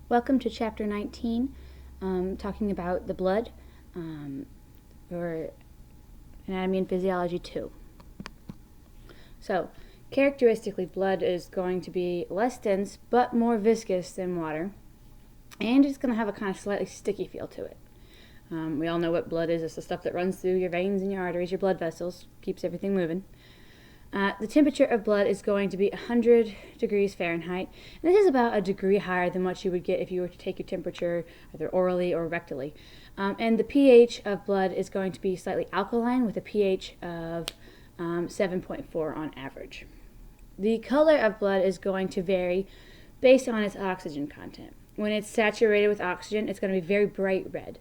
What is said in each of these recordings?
Welcome to Chapter 19, talking about the blood, or Anatomy and Physiology 2. So, characteristically, blood is going to be less dense but more viscous than water, and it's going to have a kind of slightly sticky feel to it. We all know what blood is. It's the stuff that runs through your veins and your arteries, your blood vessels, keeps everything moving. The temperature of blood is going to be 100 degrees Fahrenheit. And this is about a degree higher than what you would get if you were to take your temperature either orally or rectally. And the pH of blood is going to be slightly alkaline with a pH of 7.4 on average. The color of blood is going to vary based on its oxygen content. When it's saturated with oxygen, it's going to be very bright red.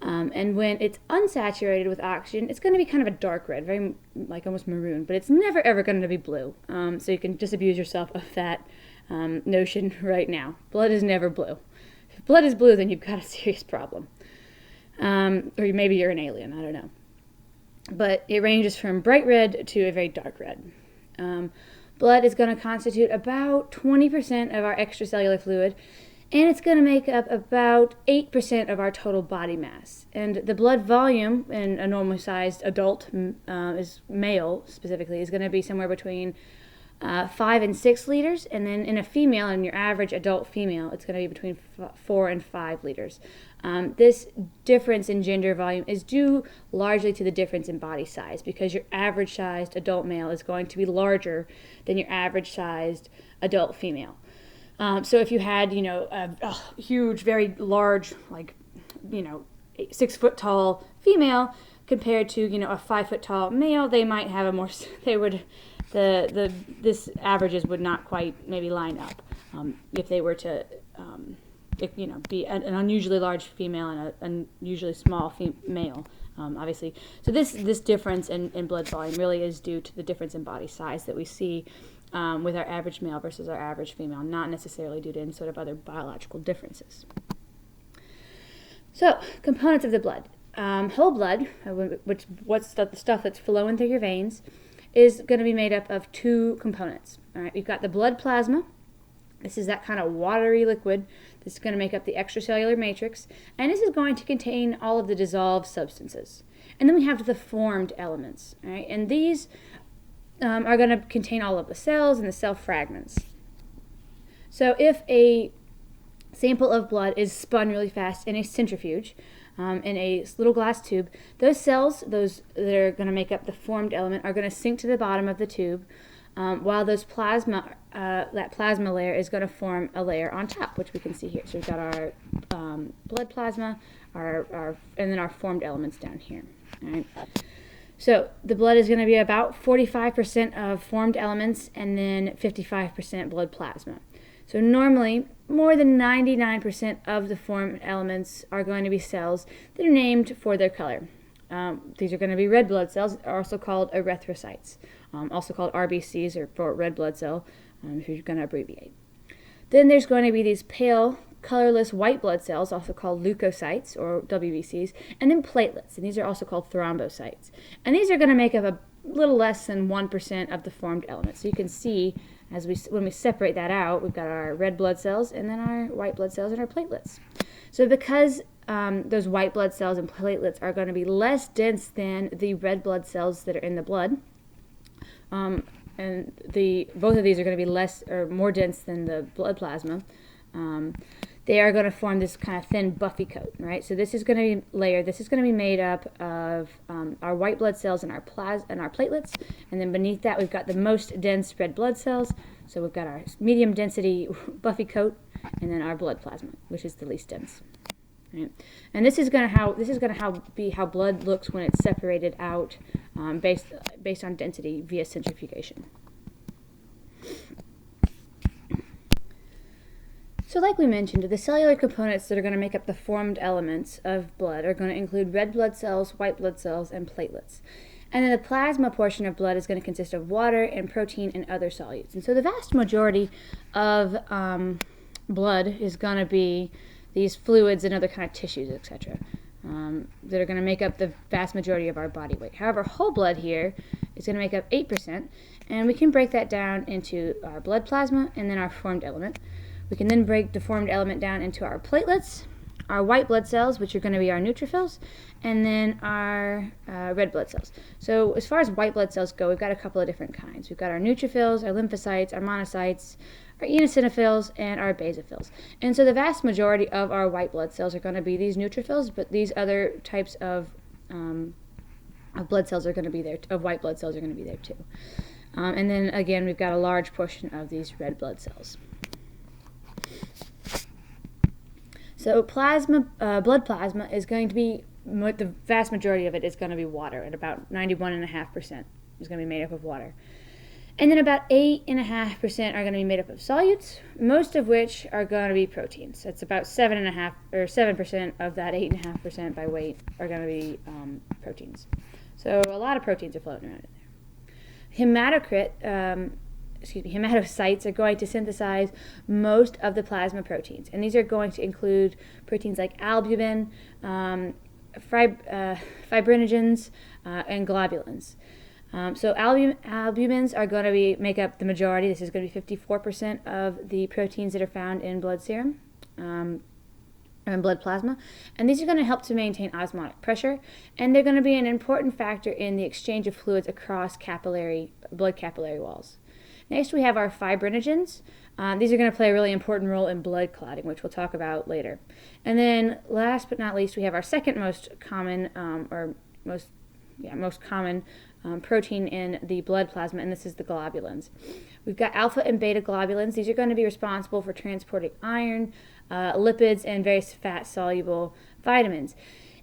And when it's unsaturated with oxygen, it's going to be kind of a dark red, very like almost maroon, but it's never ever going to be blue. So you can disabuse yourself of that notion right now. Blood is never blue. If blood is blue, then you've got a serious problem. Or maybe you're an alien, I don't know. But it ranges from bright red to a very dark red. Blood is going to constitute about 20% of our extracellular fluid, and it's going to make up about 8% of our total body mass. And the blood volume in a normally sized adult, is male specifically, is going to be somewhere between 5 and 6 liters. And then in a female, in your average adult female, it's going to be between 4 and 5 liters. This difference in gender volume is due largely to the difference in body size, because your average sized adult male is going to be larger than your average sized adult female. So if you had, a huge, very large, 6 foot tall female compared to, a 5 foot tall male, they might have a more, this averages would not quite maybe line up, if they were to, be an unusually large female and an unusually small male, obviously. So this difference in blood volume really is due to the difference in body size that we see with our average male versus our average female, not necessarily due to any sort of other biological differences. So, components of the blood. Whole blood, what's the stuff that's flowing through your veins, is going to be made up of 2 components. All right, we've got the blood plasma. This is that kind of watery liquid that's going to make up the extracellular matrix, and this is going to contain all of the dissolved substances. And then we have the formed elements, all right, and these are going to contain all of the cells and the cell fragments. So if a sample of blood is spun really fast in a centrifuge, in a little glass tube, those cells, those that are going to make up the formed element, are going to sink to the bottom of the tube, while those that plasma layer is going to form a layer on top, which we can see here. So we've got our blood plasma, and then our formed elements down here. All right. So the blood is going to be about 45% of formed elements and then 55% blood plasma. So normally, more than 99% of the formed elements are going to be cells that are named for their color. These are going to be red blood cells, also called erythrocytes, also called RBCs, or for red blood cell, if you're going to abbreviate. Then there's going to be these pale, colorless white blood cells, also called leukocytes or WBCs, and then platelets, and these are also called thrombocytes. And these are going to make up a little less than 1% of the formed elements. So you can see, when we separate that out, we've got our red blood cells and then our white blood cells and our platelets. So because those white blood cells and platelets are going to be less dense than the red blood cells that are in the blood, and both of these are going to be less or more dense than the blood plasma, they are going to form this kind of thin buffy coat, right? So this is going to be layered. This is going to be made up of our white blood cells and our platelets, and then beneath that we've got the most dense red blood cells. So we've got our medium density buffy coat, and then our blood plasma, which is the least dense. Right? And this is going to be how blood looks when it's separated out, based on density via centrifugation. So like we mentioned, the cellular components that are going to make up the formed elements of blood are going to include red blood cells, white blood cells, and platelets. And then the plasma portion of blood is going to consist of water and protein and other solutes. And so the vast majority of blood is going to be these fluids and other kind of tissues, etc., that are going to make up the vast majority of our body weight. However, whole blood here is going to make up 8%, and we can break that down into our blood plasma and then our formed element. We can then break the formed element down into our platelets, our white blood cells, which are going to be our neutrophils, and then our red blood cells. So as far as white blood cells go, we've got a couple of different kinds. We've got our neutrophils, our lymphocytes, our monocytes, our eosinophils, and our basophils. And so the vast majority of our white blood cells are going to be these neutrophils, but these other types of blood cells are going to be there, of white blood cells are going to be there too. And then again, we've got a large portion of these red blood cells. So blood plasma is going to be, the vast majority of it is going to be water, at about 91.5% is going to be made up of water. And then about 8.5% are going to be made up of solutes, most of which are going to be proteins. That's about 7% of that 8.5% by weight are going to be proteins. So a lot of proteins are floating around in there. Hematocytes are going to synthesize most of the plasma proteins, and these are going to include proteins like albumin, fibrinogens, and globulins. So albumins are going to make up the majority. This is going to be 54% of the proteins that are found in blood serum and blood plasma, and these are going to help to maintain osmotic pressure, and they're going to be an important factor in the exchange of fluids across blood capillary walls. Next, we have our fibrinogens. These are going to play a really important role in blood clotting, which we'll talk about later. And then, last but not least, we have our second most common, protein in the blood plasma, and this is the globulins. We've got alpha and beta globulins. These are going to be responsible for transporting iron, lipids, and various fat-soluble vitamins.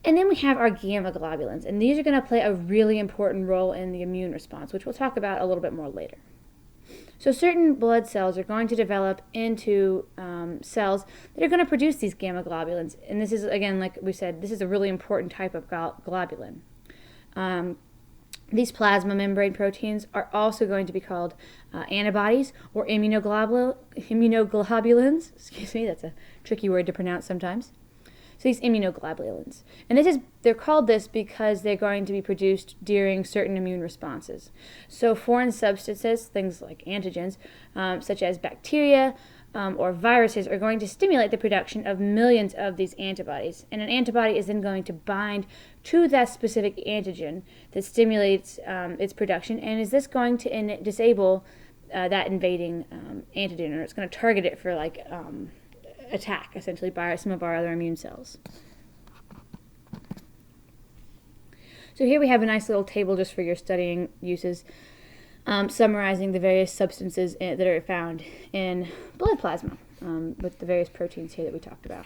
And then we have our gamma globulins, and these are going to play a really important role in the immune response, which we'll talk about a little bit more later. So certain blood cells are going to develop into cells that are going to produce these gamma globulins. And this is, again, like we said, this is a really important type of globulin. These plasma membrane proteins are also going to be called antibodies or immunoglobulins. Excuse me, that's a tricky word to pronounce sometimes. So these immunoglobulins. And they're called this because they're going to be produced during certain immune responses. So foreign substances, things like antigens, such as bacteria or viruses, are going to stimulate the production of millions of these antibodies. And an antibody is then going to bind to that specific antigen that stimulates its production. And is this going to disable that invading antigen, or it's going to target it for attack, essentially, by some of our other immune cells. So here we have a nice little table just for your studying uses, summarizing the various substances that are found in blood plasma with the various proteins here that we talked about.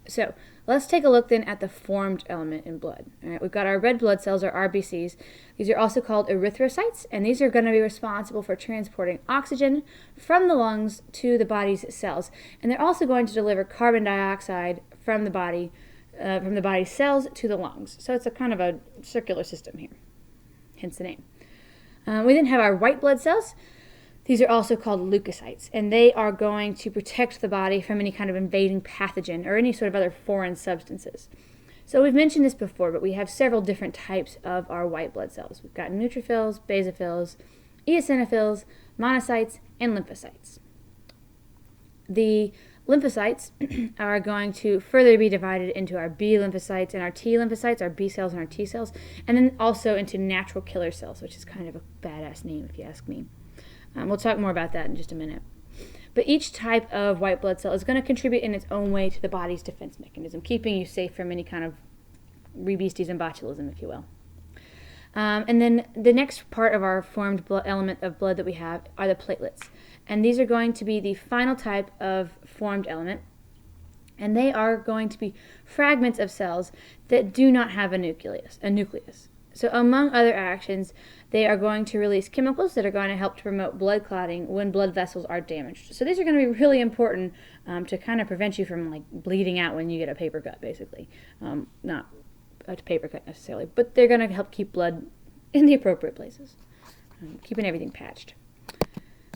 So let's take a look then at the formed element in blood. All right, we've got our red blood cells, or RBCs. These are also called erythrocytes, and these are going to be responsible for transporting oxygen from the lungs to the body's cells. And they're also going to deliver carbon dioxide from the body's cells to the lungs. So it's a kind of a circular system here, hence the name. We then have our white blood cells. These are also called leukocytes, and they are going to protect the body from any kind of invading pathogen or any sort of other foreign substances. So we've mentioned this before, but we have several different types of our white blood cells. We've got neutrophils, basophils, eosinophils, monocytes, and lymphocytes. The lymphocytes are going to further be divided into our B lymphocytes and our T lymphocytes, our B cells and our T cells, and then also into natural killer cells, which is kind of a badass name if you ask me. We'll talk more about that in just a minute. But each type of white blood cell is going to contribute in its own way to the body's defense mechanism, keeping you safe from any kind of rabies and botulism, if you will. And then the next part of our formed element of blood that we have are the platelets. And these are going to be the final type of formed element. And they are going to be fragments of cells that do not have a nucleus. So among other actions, they are going to release chemicals that are going to help to promote blood clotting when blood vessels are damaged. So these are going to be really important to kind of prevent you from bleeding out when you get a paper cut, basically. Not a paper cut necessarily, but they're going to help keep blood in the appropriate places, keeping everything patched.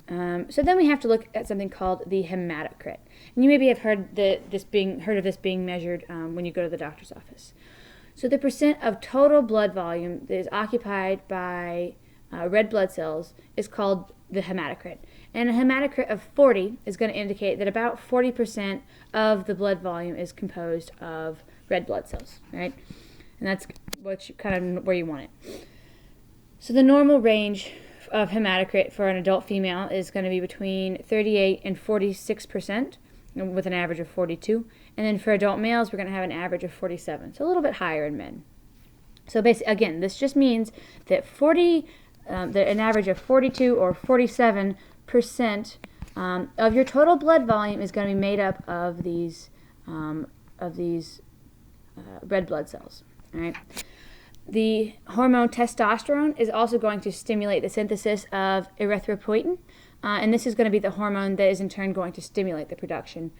So then we have to look at something called the hematocrit. And you maybe have heard of this being measured when you go to the doctor's office. So the percent of total blood volume that is occupied by red blood cells is called the hematocrit. And a hematocrit of 40 is going to indicate that about 40% of the blood volume is composed of red blood cells, right? And that's kind of where you want it. So the normal range of hematocrit for an adult female is going to be between 38 and 46%, with an average of 42. And then for adult males, we're going to have an average of 47, so a little bit higher in men. So basically, again, this just means that an average of 42 or 47% of your total blood volume is going to be made up of these red blood cells. All right. The hormone testosterone is also going to stimulate the synthesis of erythropoietin, and this is going to be the hormone that is in turn going to stimulate the production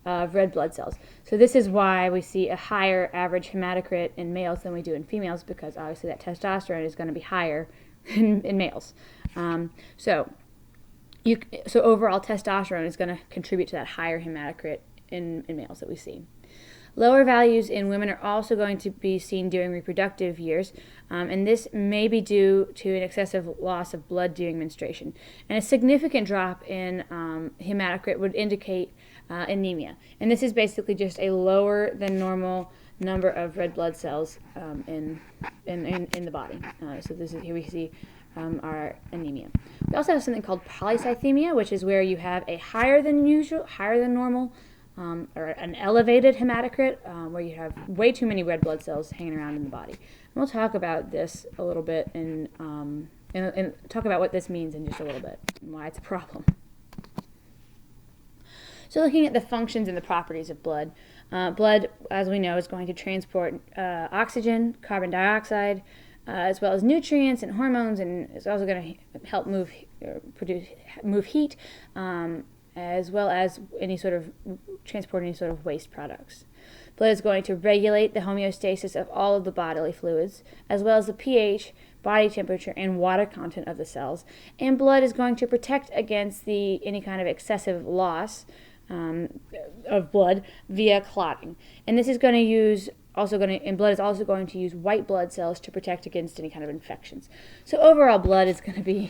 of red blood cells. So this is why we see a higher average hematocrit in males than we do in females, because obviously that testosterone is going to be higher in males. So overall testosterone is going to contribute to that higher hematocrit in males that we see. Lower values in women are also going to be seen during reproductive years, and this may be due to an excessive loss of blood during menstruation. And a significant drop in hematocrit would indicate anemia. And this is basically just a lower than normal number of red blood cells in the body. So here we see our anemia. We also have something called polycythemia, which is where you have a higher than normal, or an elevated hematocrit, where you have way too many red blood cells hanging around in the body. And we'll talk about this a little bit and talk about what this means in just a little bit and why it's a problem. So looking at the functions and the properties of blood, blood, as we know, is going to transport oxygen, carbon dioxide, as well as nutrients and hormones, and it's also going to help move heat, as well as transport any sort of waste products. Blood is going to regulate the homeostasis of all of the bodily fluids, as well as the pH, body temperature, and water content of the cells. And blood is going to protect against any kind of excessive loss of blood via clotting. And this is going to blood is also going to use white blood cells to protect against any kind of infections. So overall, blood is going to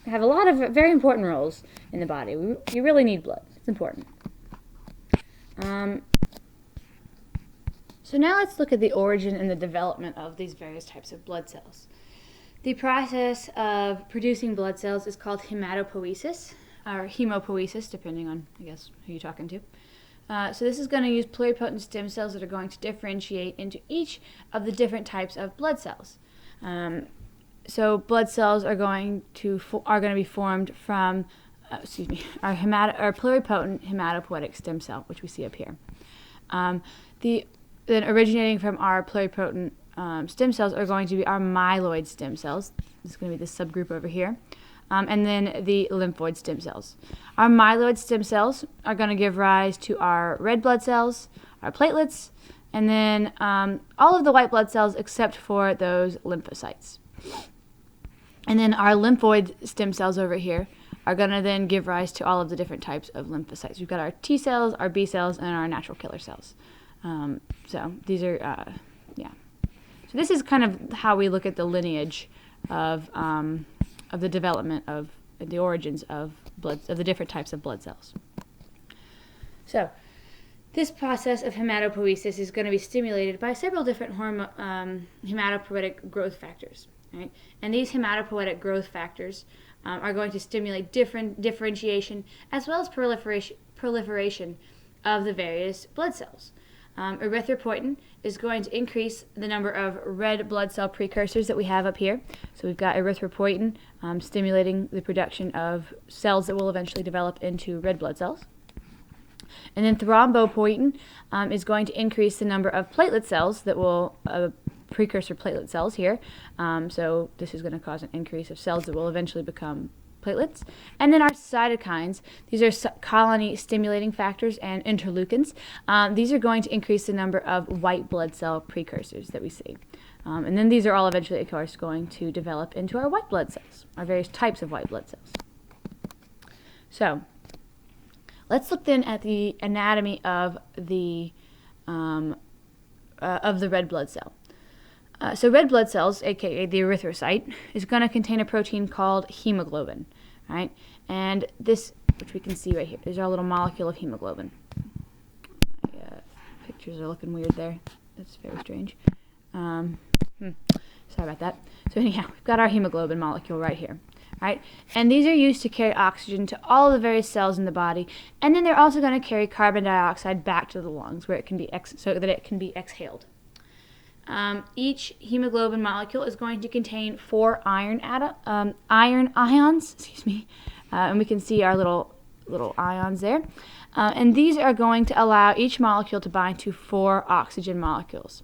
have a lot of very important roles in the body. You really need blood. It's important. So now let's look at the origin and the development of these various types of blood cells. The process of producing blood cells is called hematopoiesis, or hemopoiesis, depending on, I guess, who you're talking to. So this is going to use pluripotent stem cells that are going to differentiate into each of the different types of blood cells. So blood cells are going to be formed from, our pluripotent hematopoietic stem cell, which we see up here. Then originating from our pluripotent stem cells are going to be our myeloid stem cells. This is going to be this subgroup over here. And then the lymphoid stem cells. Our myeloid stem cells are going to give rise to our red blood cells, our platelets, and then all of the white blood cells except for those lymphocytes. And then our lymphoid stem cells over here are going to then give rise to all of the different types of lymphocytes. We've got our T cells, our B cells, and our natural killer cells. So these are, So this is kind of how we look at the lineage of the development of the origins of the different types of blood cells. So this process of hematopoiesis is going to be stimulated by several different hematopoietic growth factors. Right? And these hematopoietic growth factors are going to stimulate different differentiation as well as proliferation of the various blood cells. Erythropoietin is going to increase the number of red blood cell precursors that we have up here. So we've got erythropoietin stimulating the production of cells that will eventually develop into red blood cells. And then thrombopoietin is going to increase the number of platelet cells that will precursor platelet cells here. So this is going to cause an increase of cells that will eventually become platelets. And then our cytokines, these are colony stimulating factors and interleukins. These are going to increase the number of white blood cell precursors that we see. And then these are all eventually, of course, going to develop into our white blood cells, our various types of white blood cells. So let's look then at the anatomy of the red blood cell. So red blood cells, aka the erythrocyte, is going to contain a protein called hemoglobin. All right, and this, which we can see right here, is our little molecule of hemoglobin. My pictures are looking weird there. That's very strange. Sorry about that. So anyhow, we've got our hemoglobin molecule right here. Right? And these are used to carry oxygen to all the various cells in the body, and then they're also going to carry carbon dioxide back to the lungs, where it can be so that it can be exhaled. Each hemoglobin molecule is going to contain 4 iron ions, and we can see our little ions there. And these are going to allow each molecule to bind to 4 oxygen molecules.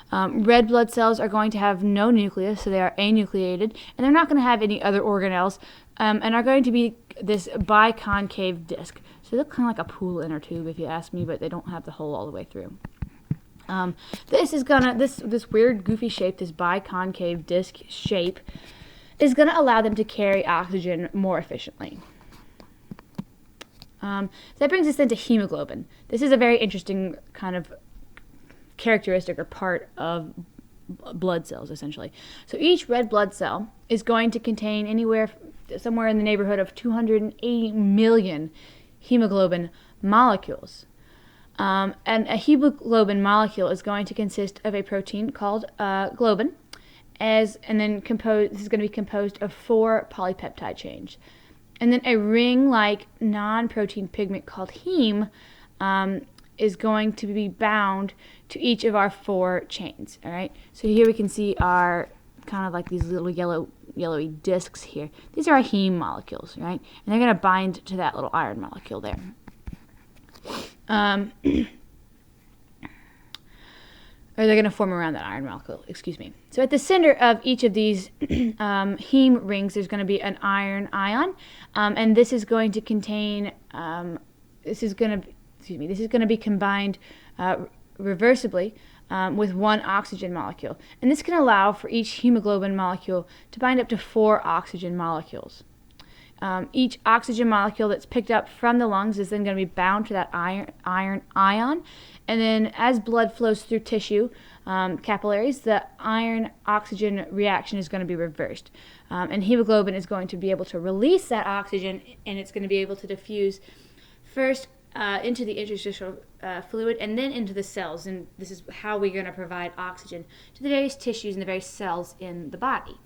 Red blood cells are going to have no nucleus, so they are anucleated, and they're not going to have any other organelles, and are going to be this biconcave disc. So they look kind of like a pool inner tube, if you ask me, but they don't have the hole all the way through. This weird goofy shape, this biconcave disc shape, is going to allow them to carry oxygen more efficiently. So that brings us into hemoglobin. This is a very interesting kind of characteristic or part of blood cells, essentially. So each red blood cell is going to contain somewhere in the neighborhood of 280 million hemoglobin molecules. And a hemoglobin molecule is going to consist of a protein called globin, this is going to be composed of 4 polypeptide chains. And then a ring-like non-protein pigment called heme is going to be bound to each of our 4 chains. All right. So here we can see our kind of like these little yellowy discs here. These are our heme molecules, right? And they're going to bind to that little iron molecule there. Or they're going to form around that iron molecule. Excuse me. So at the center of each of these heme rings, there's going to be an iron ion, and this is going to contain. This is going to be combined reversibly with 1 oxygen molecule. And this can allow for each hemoglobin molecule to bind up to 4 oxygen molecules. Each oxygen molecule that's picked up from the lungs is then going to be bound to that iron ion. And then as blood flows through tissue capillaries, the iron-oxygen reaction is going to be reversed. And hemoglobin is going to be able to release that oxygen, and it's going to be able to diffuse first into the interstitial fluid and then into the cells. And this is how we're going to provide oxygen to the various tissues and the various cells in the body.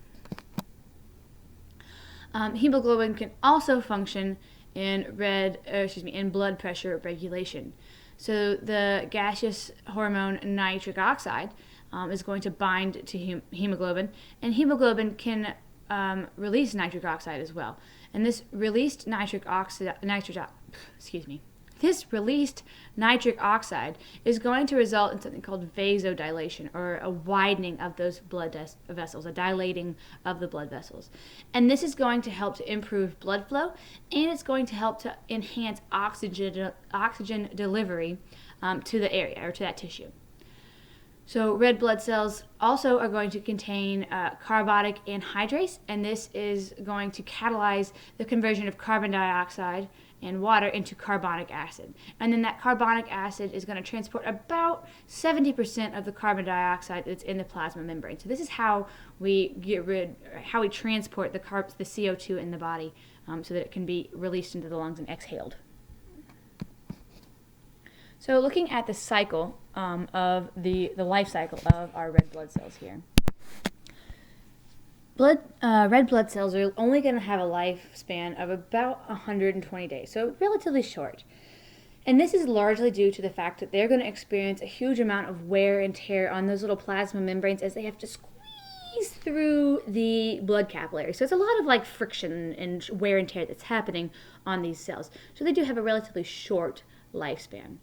Hemoglobin can also function in blood pressure regulation. So the gaseous hormone nitric oxide is going to bind to hemoglobin, and hemoglobin can release nitric oxide as well. And this released nitric oxide is going to result in something called vasodilation, or a widening of those blood vessels, a dilating of the blood vessels. And this is going to help to improve blood flow, and it's going to help to enhance oxygen delivery to the area, or to that tissue. So red blood cells also are going to contain carbonic anhydrase, and this is going to catalyze the conversion of carbon dioxide and water into carbonic acid. And then that carbonic acid is going to transport about 70% of the carbon dioxide that's in the plasma membrane. So this is how we transport the CO2 in the body so that it can be released into the lungs and exhaled. So looking at the cycle of the life cycle of our red blood cells here. Red blood cells are only going to have a lifespan of about 120 days, so relatively short. And this is largely due to the fact that they're going to experience a huge amount of wear and tear on those little plasma membranes as they have to squeeze through the blood capillaries. So it's a lot of friction and wear and tear that's happening on these cells. So they do have a relatively short lifespan.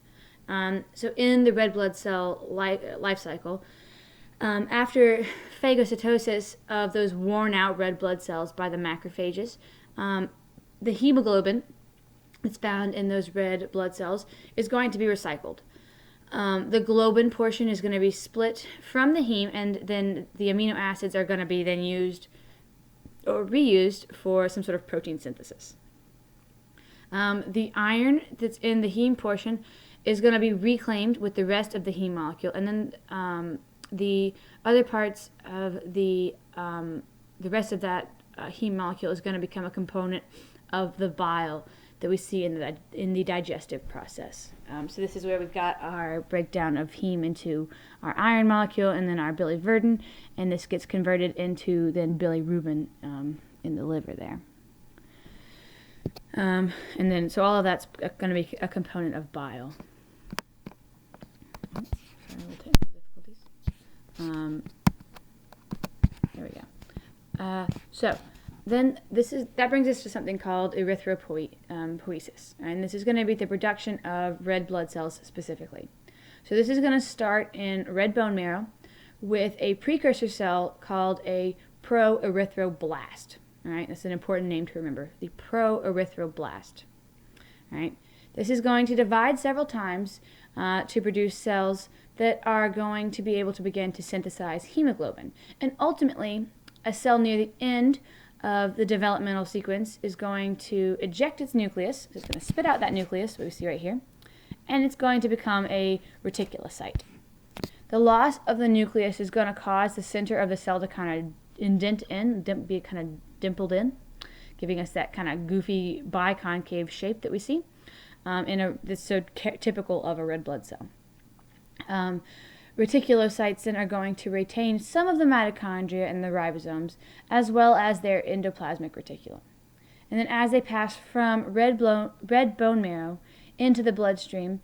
So in the red blood cell life cycle, after phagocytosis of those worn-out red blood cells by the macrophages, the hemoglobin that's found in those red blood cells is going to be recycled. The globin portion is going to be split from the heme, and then the amino acids are going to be then used or reused for some sort of protein synthesis. The iron that's in the heme portion is going to be reclaimed with the rest of the heme molecule, and then the other parts of the rest of that heme molecule is going to become a component of the bile that we see in the digestive process. So this is where we've got our breakdown of heme into our iron molecule and then our biliverdin, and this gets converted into then bilirubin in the liver there. And then, so all of that's going to be a component of bile. Sorry, little technical difficulties. There we go. So then that brings us to something called erythropoiesis, and this is going to be the production of red blood cells specifically. So this is going to start in red bone marrow with a precursor cell called a proerythroblast. All right, that's an important name to remember, the proerythroblast. All right, this is going to divide several times to produce cells that are going to be able to begin to synthesize hemoglobin. And ultimately, a cell near the end of the developmental sequence is going to eject its nucleus. So it's going to spit out that nucleus, what we see right here, and it's going to become a reticulocyte. The loss of the nucleus is going to cause the center of the cell to kind of indent in, be kind of dimpled in, giving us that kind of goofy biconcave shape that we see. That's so typical of a red blood cell. Reticulocytes then are going to retain some of the mitochondria and the ribosomes, as well as their endoplasmic reticulum. And then as they pass from red bone marrow into the bloodstream,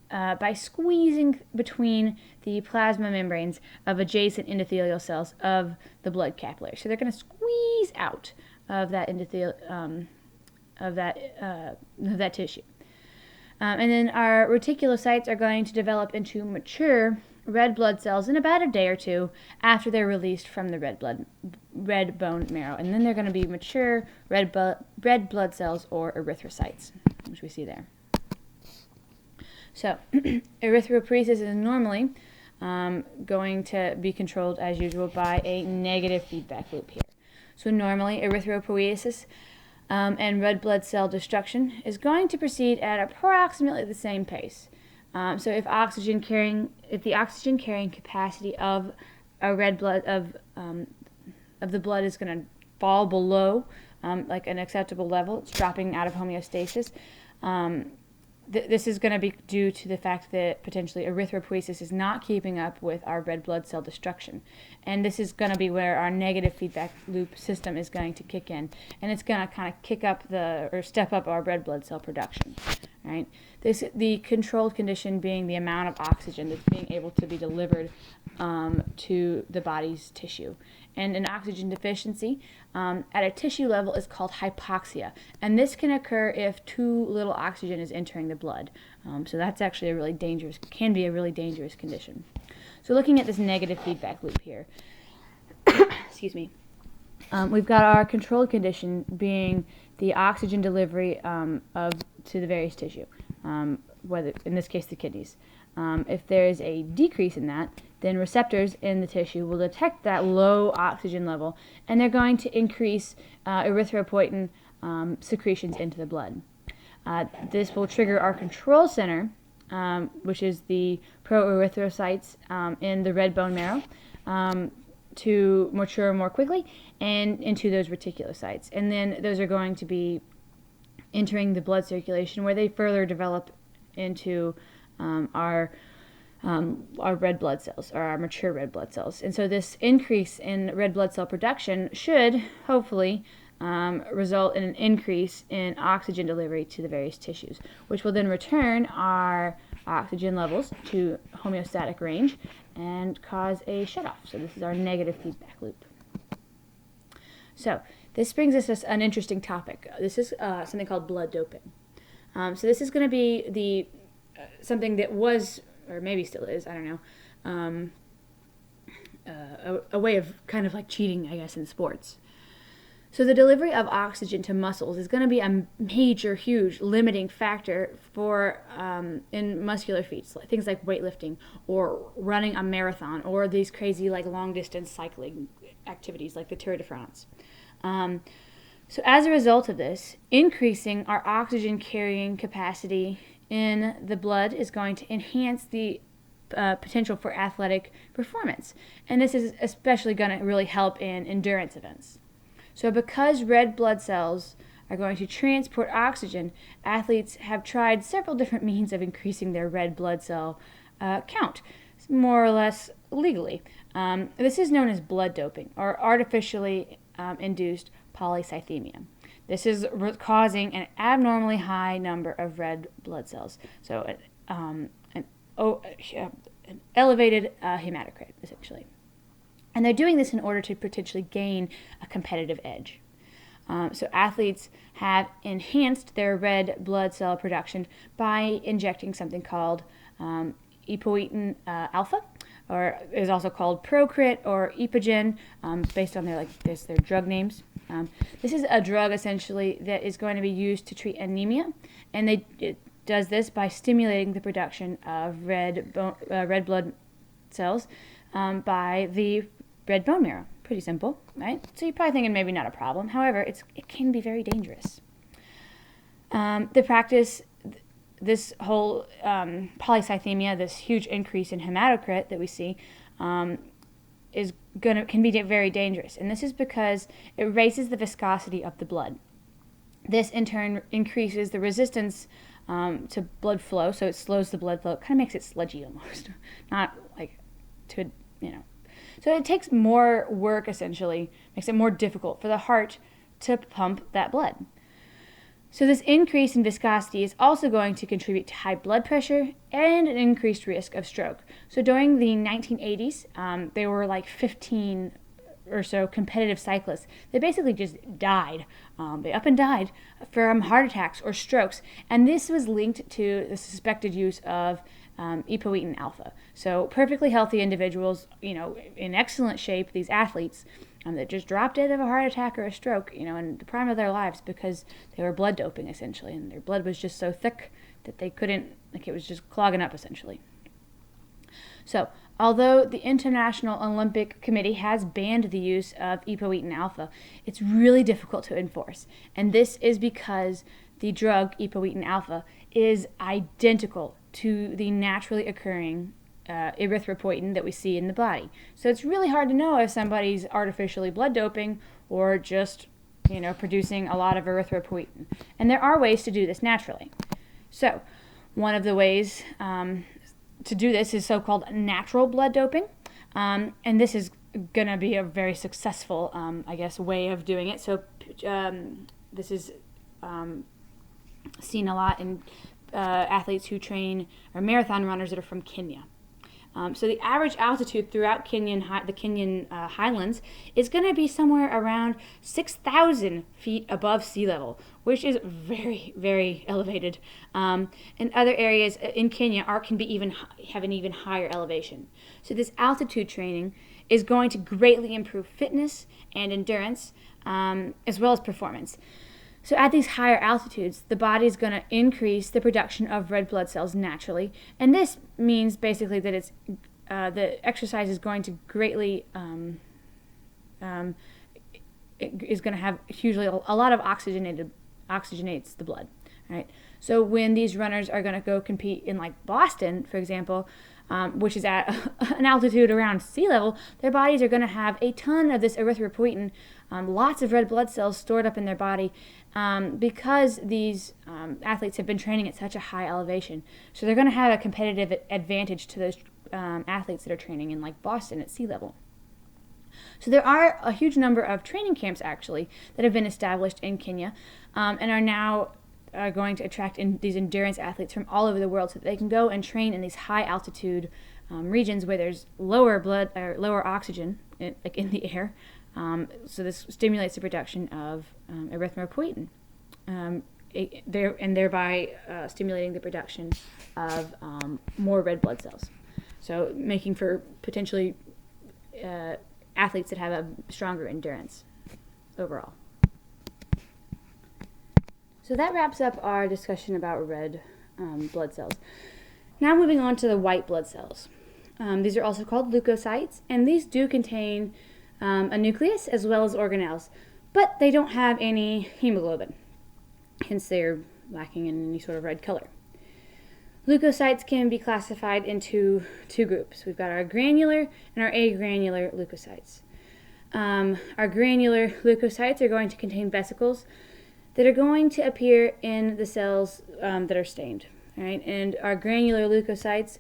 by squeezing between the plasma membranes of adjacent endothelial cells of the blood capillary. So they're going to squeeze out of that of that tissue. And then our reticulocytes are going to develop into mature red blood cells in about a day or two after they're released from the red bone marrow. And then they're going to be mature red blood cells, or erythrocytes, which we see there. So erythropoiesis is normally going to be controlled, as usual, by a negative feedback loop here. So normally erythropoiesis and red blood cell destruction is going to proceed at approximately the same pace. So if the oxygen carrying capacity of a red blood of the blood is going to fall below like an acceptable level, it's dropping out of homeostasis. This is going to be due to the fact that potentially erythropoiesis is not keeping up with our red blood cell destruction. And this is going to be where our negative feedback loop system is going to kick in. And it's going to kind of step up our red blood cell production. Right? The controlled condition being the amount of oxygen that's being able to be delivered to the body's tissue. And an oxygen deficiency at a tissue level is called hypoxia. And this can occur if too little oxygen is entering the blood. So that's actually can be a really dangerous condition. So looking at this negative feedback loop here, excuse me, we've got our controlled condition being the oxygen delivery to the various tissue, whether in this case the kidneys. If there is a decrease in that, then receptors in the tissue will detect that low oxygen level, and they're going to increase erythropoietin secretions into the blood. This will trigger our control center, which is the proerythrocytes in the red bone marrow, to mature more quickly and into those reticulocytes. And then those are going to be entering the blood circulation, where they further develop into our red blood cells, or our mature red blood cells. And so this increase in red blood cell production should hopefully result in an increase in oxygen delivery to the various tissues, which will then return our oxygen levels to homeostatic range and cause a shutoff. So this is our negative feedback loop. So this brings us an interesting topic. This is something called blood doping. So this is going to be something that was, or maybe still is, I don't know, a way of kind of like cheating, I guess, in sports. So the delivery of oxygen to muscles is going to be a major, huge limiting factor for in muscular feats, things like weightlifting or running a marathon or these crazy like long distance cycling activities like the Tour de France. So as a result of this, increasing our oxygen carrying capacity in the blood is going to enhance the potential for athletic performance. And this is especially going to really help in endurance events. So because red blood cells are going to transport oxygen, athletes have tried several different means of increasing their red blood cell count, more or less legally. This is known as blood doping, or artificially induced polycythemia. This is causing an abnormally high number of red blood cells, so an elevated hematocrit, essentially. And they're doing this in order to potentially gain a competitive edge. So athletes have enhanced their red blood cell production by injecting something called epoetin alpha, or is also called Procrit or Epogen, based on their drug names. This is a drug essentially that is going to be used to treat anemia, and it does this by stimulating the production of red blood cells by the red bone marrow. Pretty simple, right? So you're probably thinking maybe not a problem. However, it can be very dangerous. The practice, this whole polycythemia, this huge increase in hematocrit that we see, can be very dangerous. And this is because it raises the viscosity of the blood. This in turn increases the resistance to blood flow, so it slows the blood flow. It kind of makes it sludgy almost, not like to, So it takes more work, essentially, makes it more difficult for the heart to pump that blood. So this increase in viscosity is also going to contribute to high blood pressure and an increased risk of stroke. So during the 1980s, there were like 15 or so competitive cyclists. They basically just died. They up and died from heart attacks or strokes. And this was linked to the suspected use of epoetin alpha. So perfectly healthy individuals, in excellent shape, these athletes that just dropped dead of a heart attack or a stroke, in the prime of their lives because they were blood doping, essentially. And their blood was just so thick that they couldn't, it was just clogging up, essentially. So, although the International Olympic Committee has banned the use of epoetin alpha, it's really difficult to enforce. And this is because the drug epoetin alpha is identical to the naturally occurring erythropoietin that we see in the body. So it's really hard to know if somebody's artificially blood doping or just, producing a lot of erythropoietin. And there are ways to do this naturally. So, one of the ways to do this is so-called natural blood doping, and this is going to be a very successful, way of doing it. So this is seen a lot in athletes who train or marathon runners that are from Kenya. So the average altitude throughout the Kenyan highlands is going to be somewhere around 6,000 feet above sea level, which is very, very elevated. And other areas in Kenya have an even higher elevation. So this altitude training is going to greatly improve fitness and endurance, as well as performance. So at these higher altitudes, the body is going to increase the production of red blood cells naturally, and this means basically that the exercise is going to greatly is going to have hugely a lot of oxygenates the blood. Right. So when these runners are going to go compete in like Boston, for example, which is at an altitude around sea level, their bodies are going to have a ton of this erythropoietin, lots of red blood cells stored up in their body, because these athletes have been training at such a high elevation. So they're going to have a competitive advantage to those athletes that are training in like Boston at sea level. So there are a huge number of training camps actually that have been established in Kenya, and are now going to attract these endurance athletes from all over the world, so that they can go and train in these high altitude regions where there's lower oxygen in the air. So this stimulates the production of erythropoietin, thereby stimulating the production of more red blood cells. So making for potentially athletes that have a stronger endurance overall. So that wraps up our discussion about red blood cells. Now moving on to the white blood cells. These are also called leukocytes, and these do contain a nucleus as well as organelles, but they don't have any hemoglobin, hence they're lacking in any sort of red color. Leukocytes can be classified into two groups. We've got our granular and our agranular leukocytes. Our granular leukocytes are going to contain vesicles that are going to appear in the cells that are stained. All right? And our granular leukocytes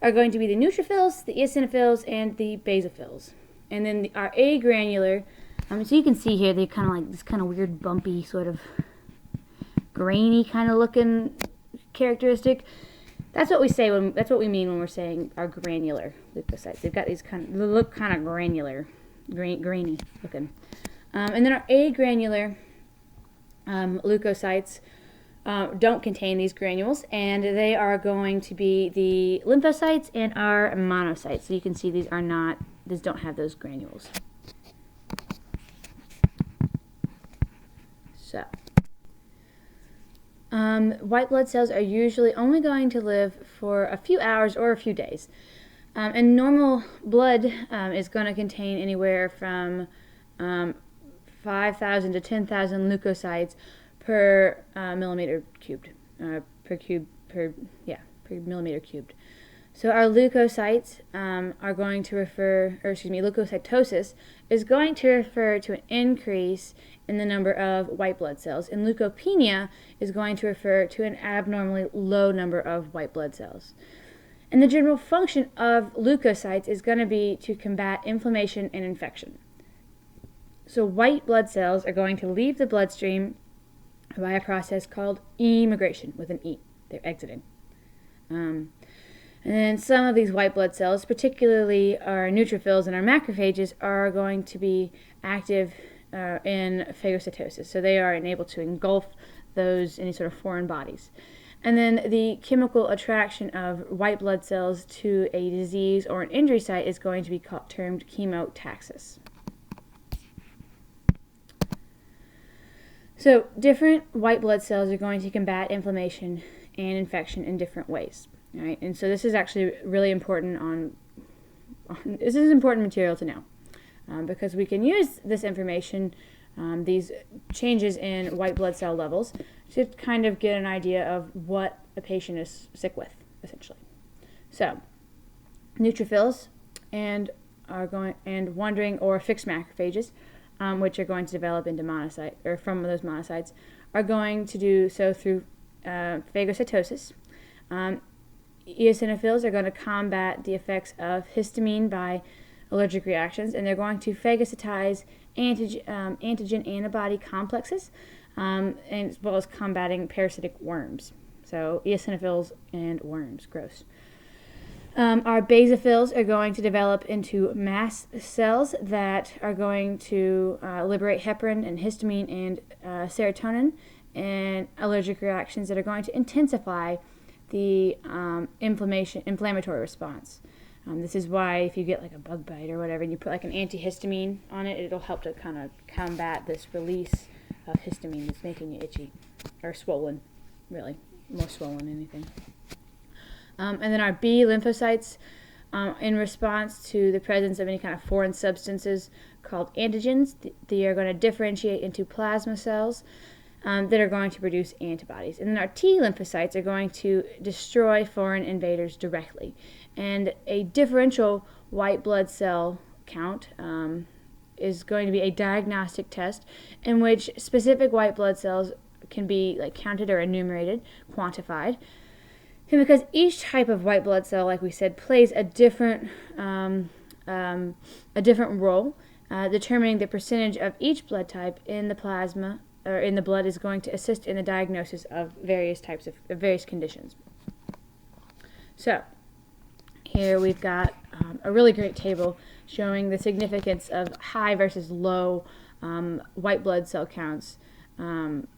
are going to be the neutrophils, the eosinophils, and the basophils. And then our agranular, so you can see here, they kind of like this kind of weird, bumpy, sort of grainy kind of looking characteristic. That's what we say that's what we mean when we're saying our granular leukocytes. They've got these they look kind of granular, grainy looking. And then our agranular leukocytes don't contain these granules, and they are going to be the lymphocytes and our monocytes. So you can see these don't have those granules. So, white blood cells are usually only going to live for a few hours or a few days. And normal blood is going to contain anywhere from 5,000 to 10,000 leukocytes per millimeter cubed, per millimeter cubed. So our leukocytes are going to leukocytosis is going to refer to an increase in the number of white blood cells, and leukopenia is going to refer to an abnormally low number of white blood cells. And the general function of leukocytes is going to be to combat inflammation and infection. So white blood cells are going to leave the bloodstream by a process called emigration, with an E. They're exiting. And then some of these white blood cells, particularly our neutrophils and our macrophages, are going to be active in phagocytosis. So they are enabled to engulf any sort of foreign bodies. And then the chemical attraction of white blood cells to a disease or an injury site is going to be termed chemotaxis. So different white blood cells are going to combat inflammation and infection in different ways. All right? And so this is actually really important this is important material to know because we can use this information, these changes in white blood cell levels, to kind of get an idea of what a patient is sick with, essentially. So neutrophils and wandering or fixed macrophages, which are going to develop into monocytes, or from those monocytes, are going to do so through phagocytosis. Eosinophils are going to combat the effects of histamine by allergic reactions, and they're going to phagocytize antigen antibody complexes, as well as combating parasitic worms. So eosinophils and worms, gross. Our basophils are going to develop into mast cells that are going to liberate heparin and histamine and serotonin, and allergic reactions that are going to intensify the inflammatory response. This is why if you get like a bug bite or whatever, and you put like an antihistamine on it, it'll help to kind of combat this release of histamine that's making you itchy or swollen, really more swollen than anything. And then our B lymphocytes, in response to the presence of any kind of foreign substances called antigens, they are going to differentiate into plasma cells that are going to produce antibodies. And then our T lymphocytes are going to destroy foreign invaders directly. And a differential white blood cell count is going to be a diagnostic test in which specific white blood cells can be counted or enumerated, quantified. And because each type of white blood cell, like we said, plays a different role, determining the percentage of each blood type in the plasma or in the blood is going to assist in the diagnosis of various types of various conditions. So here we've got a really great table showing the significance of high versus low white blood cell counts of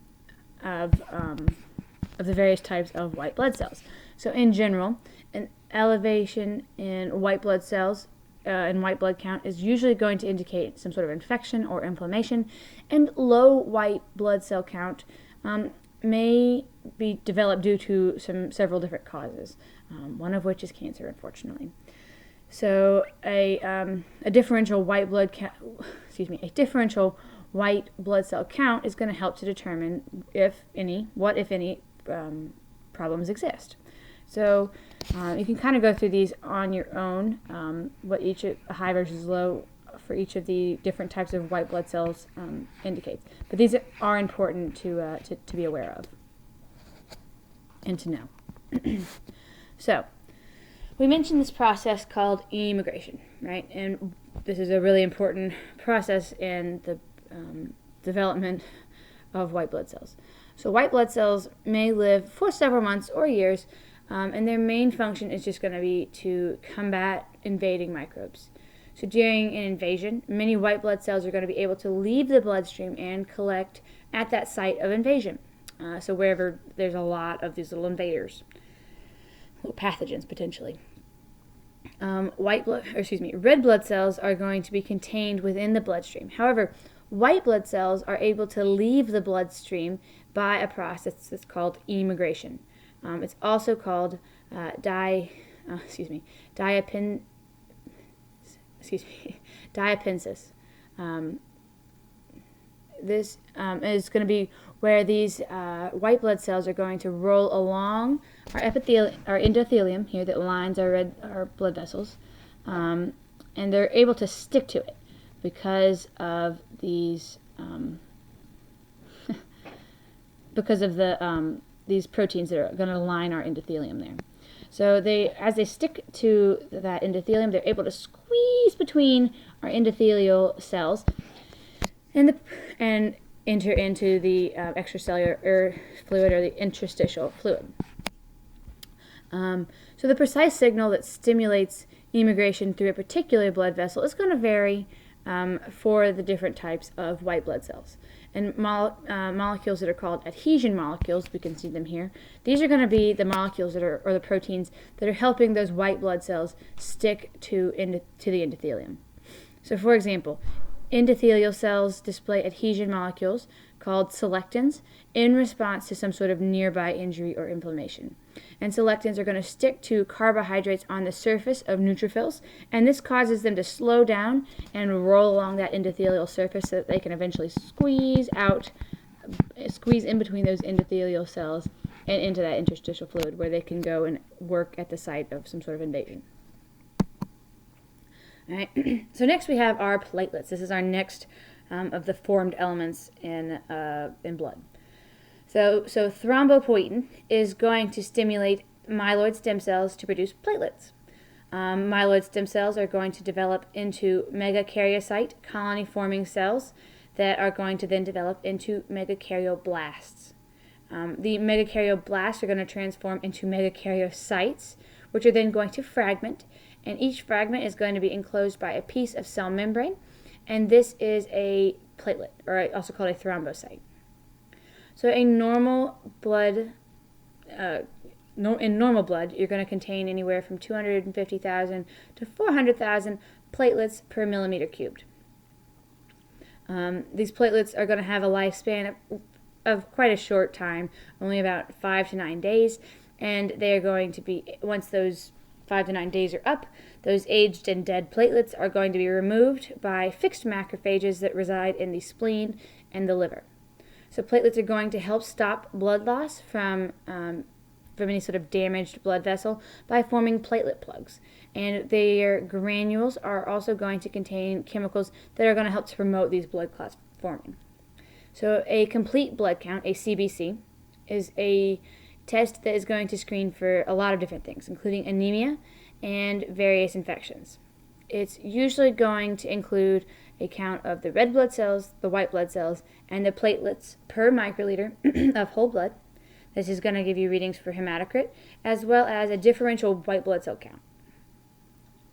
the various types of white blood cells. So in general, an elevation in white blood cells and white blood count is usually going to indicate some sort of infection or inflammation, and low white blood cell count may be developed due to several different causes, one of which is cancer, unfortunately. So a differential white blood a differential white blood cell count is going to help to determine what if any problems exist. So you can kind of go through these on your own, what each high versus low for each of the different types of white blood cells indicates. But these are important to be aware of and to know. So, we mentioned this process called immigration, right? And this is a really important process in the development of white blood cells. So white blood cells may live for several months or years, and their main function is just going to be to combat invading microbes. So during an invasion, many white blood cells are going to be able to leave the bloodstream and collect at that site of invasion. So wherever there's a lot of these little invaders, little pathogens potentially. Red blood cells are going to be contained within the bloodstream. However, white blood cells are able to leave the bloodstream by a process that's called immigration. It's also called diapinsis. This is going to be where these white blood cells are going to roll along our endothelium here that lines our blood vessels, and they're able to stick to it because of these these proteins that are going to line our endothelium there. So as they stick to that endothelium, they're able to squeeze between our endothelial cells and enter into the extracellular fluid or the interstitial fluid. So the precise signal that stimulates immigration through a particular blood vessel is going to vary for the different types of white blood cells. And molecules that are called adhesion molecules, we can see them here. These are going to be the molecules or the proteins that are helping those white blood cells stick to the endothelium. So for example, endothelial cells display adhesion molecules called selectins in response to some sort of nearby injury or inflammation. And selectins are going to stick to carbohydrates on the surface of neutrophils, and this causes them to slow down and roll along that endothelial surface so that they can eventually squeeze in between those endothelial cells and into that interstitial fluid where they can go and work at the site of some sort of invasion. All right. So next we have our platelets. This is our next of the formed elements in blood. So thrombopoietin is going to stimulate myeloid stem cells to produce platelets. Myeloid stem cells are going to develop into megakaryocyte colony-forming cells that are going to then develop into megakaryoblast. The megakaryoblast are going to transform into megakaryocytes, which are then going to fragment, and each fragment is going to be enclosed by a piece of cell membrane, and this is a platelet, or also called a thrombocyte. So in normal blood, you're going to contain anywhere from 250,000 to 400,000 platelets per millimeter cubed. These platelets are going to have a lifespan of quite a short time, only about 5 to 9 days, and they are going to be, once those 5 to 9 days are up, those aged and dead platelets are going to be removed by fixed macrophages that reside in the spleen and the liver. So platelets are going to help stop blood loss from any sort of damaged blood vessel by forming platelet plugs. And their granules are also going to contain chemicals that are going to help to promote these blood clots forming. So a complete blood count, a CBC, is a test that is going to screen for a lot of different things, including anemia and various infections. It's usually going to include a count of the red blood cells, the white blood cells, and the platelets per microliter of whole blood. This is going to give you readings for hematocrit, as well as a differential white blood cell count.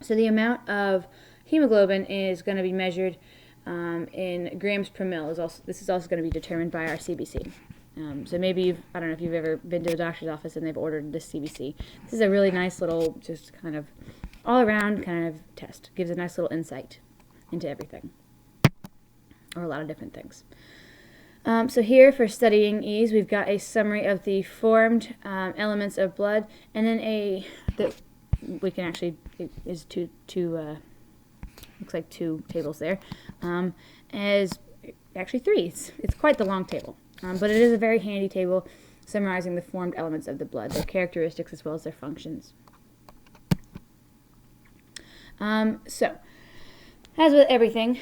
So the amount of hemoglobin is going to be measured in grams per mil. This is also going to be determined by our CBC. So maybe I don't know if you've ever been to a doctor's office and they've ordered this CBC. This is a really nice little, just kind of all-around kind of test. Gives a nice little insight into everything, or a lot of different things. So here, for studying ease, we've got a summary of the formed elements of blood, and then we can actually, it is looks like 2 tables there, as actually 3. It's quite the long table. But it is a very handy table summarizing the formed elements of the blood, their characteristics as well as their functions. So As with everything,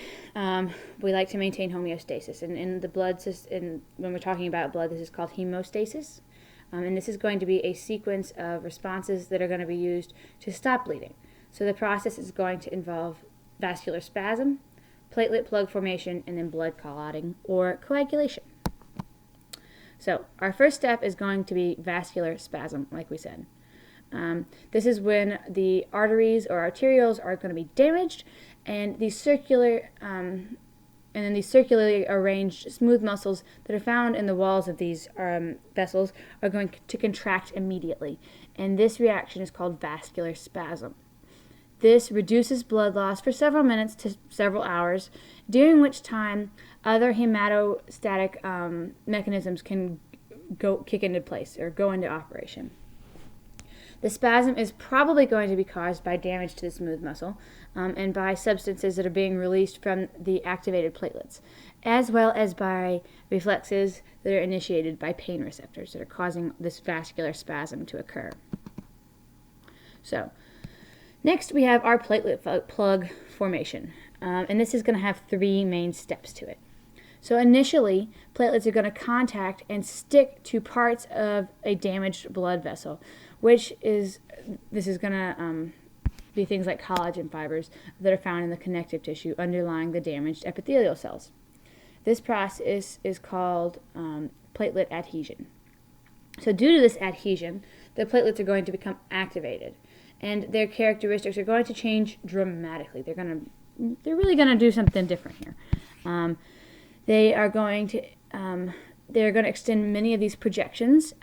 we like to maintain homeostasis. And in the blood system, when we're talking about blood, this is called hemostasis. And this is going to be a sequence of responses that are going to be used to stop bleeding. So the process is going to involve vascular spasm, platelet plug formation, and then blood clotting or coagulation. So our first step is going to be vascular spasm, like we said. This is when the arteries or arterioles are going to be damaged, and these circularly arranged smooth muscles that are found in the walls of these vessels are going to contract immediately, and this reaction is called vascular spasm. This reduces blood loss for several minutes to several hours, during which time other hematostatic mechanisms can kick into place or go into operation. The spasm is probably going to be caused by damage to the smooth muscle and by substances that are being released from the activated platelets, as well as by reflexes that are initiated by pain receptors that are causing this vascular spasm to occur. So, next we have our platelet plug formation, and this is going to have three main steps to it. So initially, platelets are going to contact and stick to parts of a damaged blood vessel, this is going to be things like collagen fibers that are found in the connective tissue underlying the damaged epithelial cells. This process is called platelet adhesion. So due to this adhesion, the platelets are going to become activated, and their characteristics are going to change dramatically. They're really going to do something different here. They're going to extend many of these projections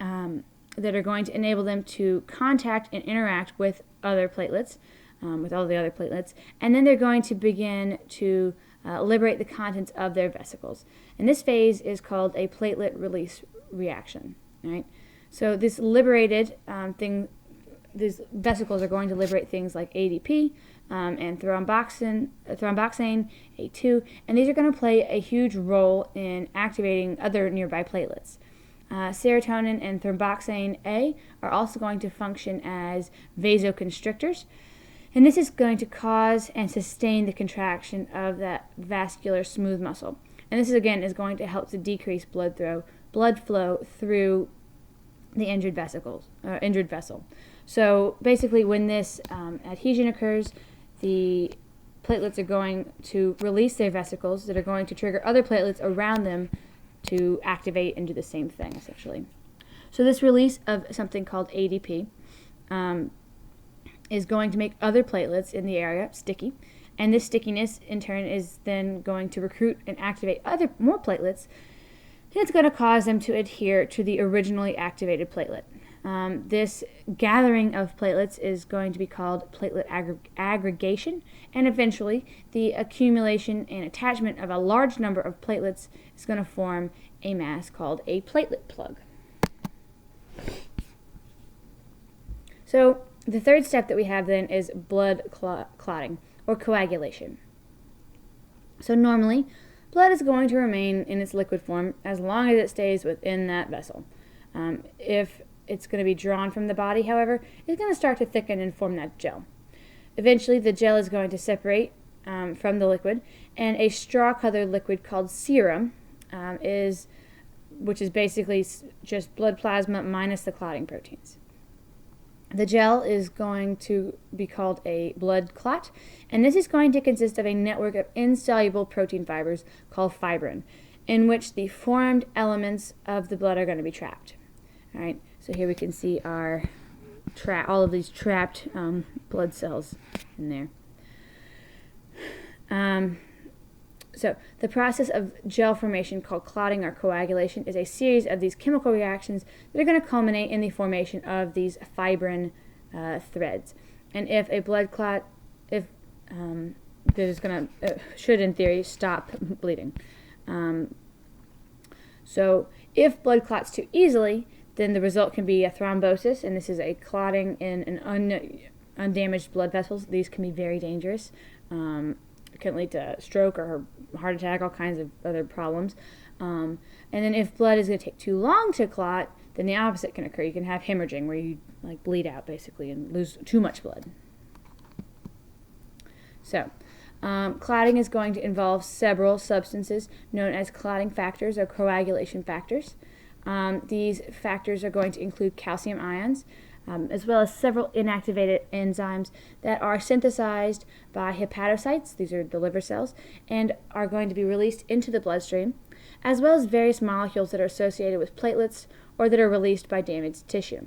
that are going to enable them to contact and interact with other platelets, with all the other platelets, and then they're going to begin to liberate the contents of their vesicles. And this phase is called a platelet release reaction. Right? So this liberated these vesicles are going to liberate things like ADP and thromboxane, A2, and these are going to play a huge role in activating other nearby platelets. Serotonin and thromboxane A are also going to function as vasoconstrictors, and this is going to cause and sustain the contraction of that vascular smooth muscle. And this again is going to help to decrease blood flow through the injured vessel. So basically, when this adhesion occurs, the platelets are going to release their vesicles that are going to trigger other platelets around them to activate and do the same thing, essentially. So this release of something called ADP is going to make other platelets in the area sticky, and this stickiness in turn is then going to recruit and activate more platelets, and it's going to cause them to adhere to the originally activated platelet. This gathering of platelets is going to be called platelet aggregation, and eventually the accumulation and attachment of a large number of platelets is going to form a mass called a platelet plug. So the third step that we have then is blood clotting or coagulation. So normally, blood is going to remain in its liquid form as long as it stays within that vessel. If it's going to be drawn from the body, however, it's going to start to thicken and form that gel. Eventually, the gel is going to separate from the liquid, and a straw-colored liquid called serum which is basically just blood plasma minus the clotting proteins. The gel is going to be called a blood clot, and this is going to consist of a network of insoluble protein fibers called fibrin, in which the formed elements of the blood are going to be trapped. All right, so here we can see all of these trapped blood cells in there. So the process of gel formation, called clotting or coagulation, is a series of these chemical reactions that are going to culminate in the formation of these fibrin threads. And if a blood clot, should in theory stop bleeding. So if blood clots too easily, then the result can be a thrombosis, and this is a clotting in an undamaged blood vessels. These can be very dangerous. It can lead to stroke or heart attack, all kinds of other problems. And then if blood is going to take too long to clot, then the opposite can occur. You can have hemorrhaging, where you bleed out basically and lose too much blood. So Clotting is going to involve several substances known as clotting factors or coagulation factors. These factors are going to include calcium ions, as well as several inactivated enzymes that are synthesized by hepatocytes, these are the liver cells, and are going to be released into the bloodstream, as well as various molecules that are associated with platelets or that are released by damaged tissue.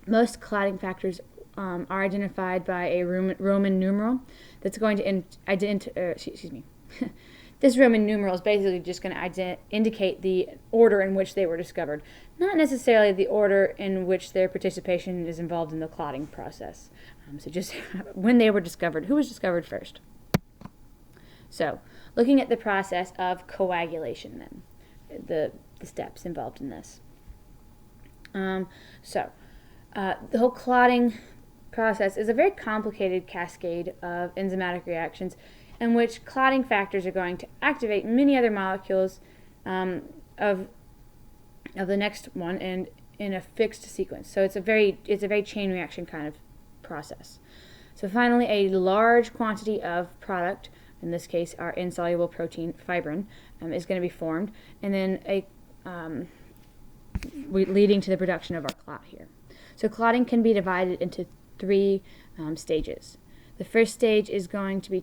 Most clotting factors are identified by a Roman numeral that's going to This Roman numeral is basically just going to indicate the order in which they were discovered, not necessarily the order in which their participation is involved in the clotting process. So just when they were discovered, who was discovered first. So, looking at the process of coagulation then, the steps involved in this. The whole clotting process is a very complicated cascade of enzymatic reactions in which clotting factors are going to activate many other molecules of the next one and in a fixed sequence. So it's a very chain reaction kind of process. So finally, a large quantity of product, in this case our insoluble protein fibrin, is going to be formed, and then leading to the production of our clot here. So clotting can be divided into three stages. The first stage is going to be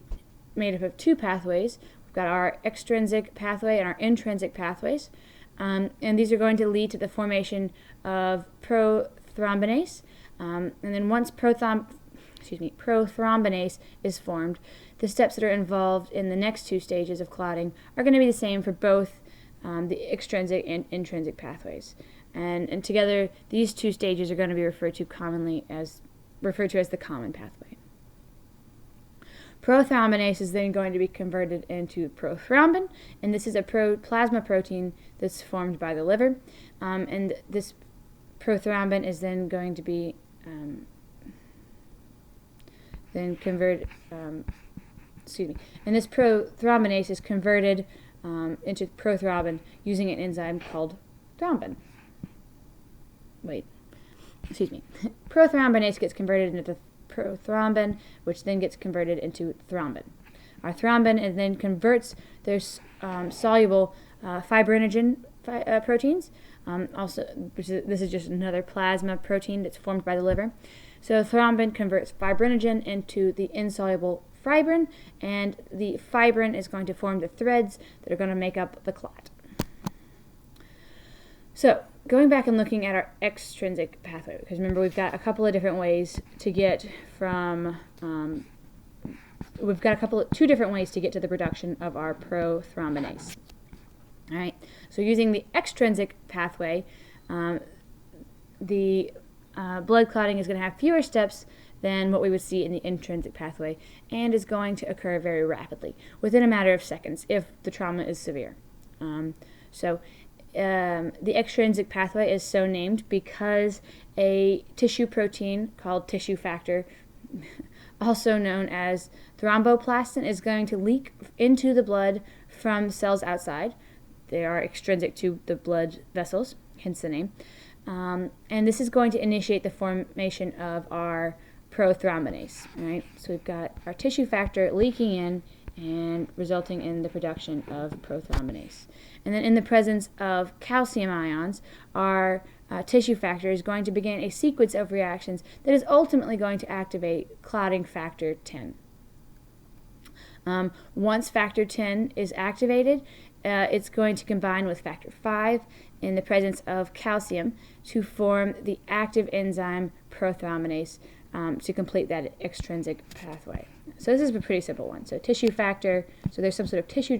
made up of two pathways. We've got our extrinsic pathway and our intrinsic pathways, and these are going to lead to the formation of prothrombinase, and then once prothrombinase is formed, the steps that are involved in the next two stages of clotting are going to be the same for both the extrinsic and intrinsic pathways, and together these two stages are going to be referred to as the common pathway. Prothrombinase is then going to be converted into prothrombin, and this is a plasma protein that's formed by the liver, and this prothrombin is then going to be and this prothrombinase is converted into prothrombin using an enzyme called thrombin. Prothrombinase gets converted into prothrombin, which then gets converted into thrombin. Our thrombin then converts those soluble fibrinogen proteins. This is just another plasma protein that's formed by the liver. So thrombin converts fibrinogen into the insoluble fibrin, and the fibrin is going to form the threads that are going to make up the clot. So, going back and looking at our extrinsic pathway, because remember we've got a couple of different ways to get from, two different ways to get to the production of our prothrombinase. All right, so using the extrinsic pathway, the blood clotting is going to have fewer steps than what we would see in the intrinsic pathway, and is going to occur very rapidly, within a matter of seconds, if the trauma is severe. The extrinsic pathway is so named because a tissue protein called tissue factor, also known as thromboplastin, is going to leak into the blood from cells outside. They are extrinsic to the blood vessels, hence the name. And this is going to initiate the formation of our prothrombinase. Right? So we've got our tissue factor leaking in and resulting in the production of prothrombinase. And then in the presence of calcium ions, our tissue factor is going to begin a sequence of reactions that is ultimately going to activate clotting factor 10. Once factor 10 is activated, it's going to combine with factor 5 in the presence of calcium to form the active enzyme prothrombinase to complete that extrinsic pathway. So this is a pretty simple one. So tissue factor, so there's some sort of tissue